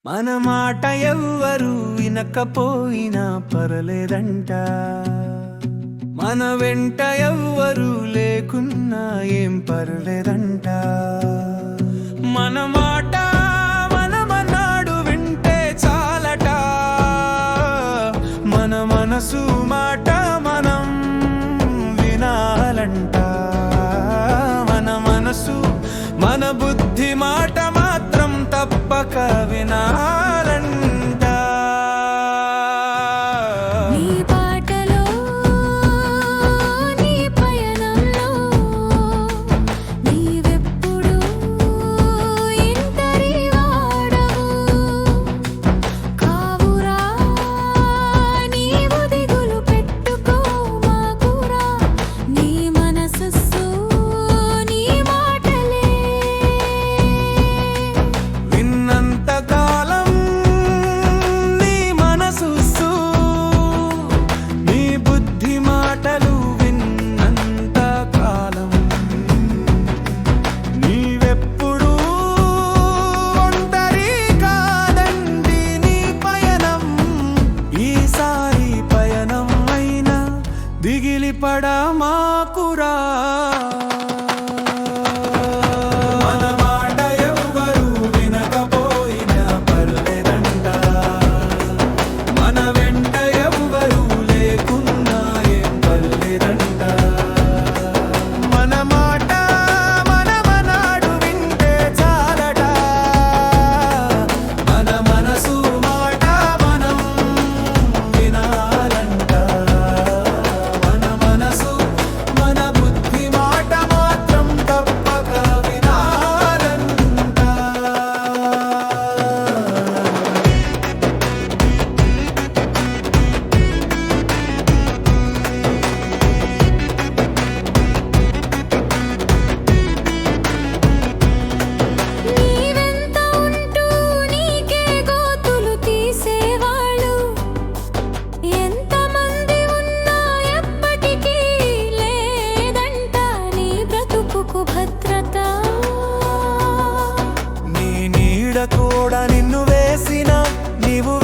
మన మాట ఎవ్వరు వినకపోయినా పర్లేదంట, మన వెంట ఎవ్వరు లేకున్నా ఏం పర్లేదంట. మన మాట మనమన్నాడు వింటే చాలట, మన మనసు మాట మనం వినాలంట. మన మనసు మన బుద్ధి మాట మాత్రం తప్పక వినాలంట. నీ బాటలో నీ పయనంలో నీవెప్పుడు ఇంటరి వాడవు కావురా, నీవు దిగులు పెట్టుకో మాకురా, నీ మనసస్సు నీ మాటలే విన్నంత కాలం నీ మనసు నీ బుద్ధి మాటలు విన్నంత కాలం నీవెప్పుడు ఒంటరి కాదండి. నీ పయనం ఈసారి పయనం అయినా దిగిలిపడా మాకురా. మన మాట ఎవ్వరు వినకపోయినా పర్లేదంట, మన వెంట ఎవ్వరు లేకున్నా ఏం పర్లేదంట. మన మాట మనమనాడు వింటే చాలట, మన మనసు మాట మనం వినాలంట. మన మనసు మన బుద్ధి మాట మాత్రం తప్పక వినాలంట. నీవెంత ఉంటూ నీకే గోతులు తీసేవాళ్ళు ఎంతమంది ఉన్నా ఎప్పటికీ లేదంట నీ బ్రతుకుకు భద్రత. నీ నీడ కూడా నిన్ను వేసిన నీవు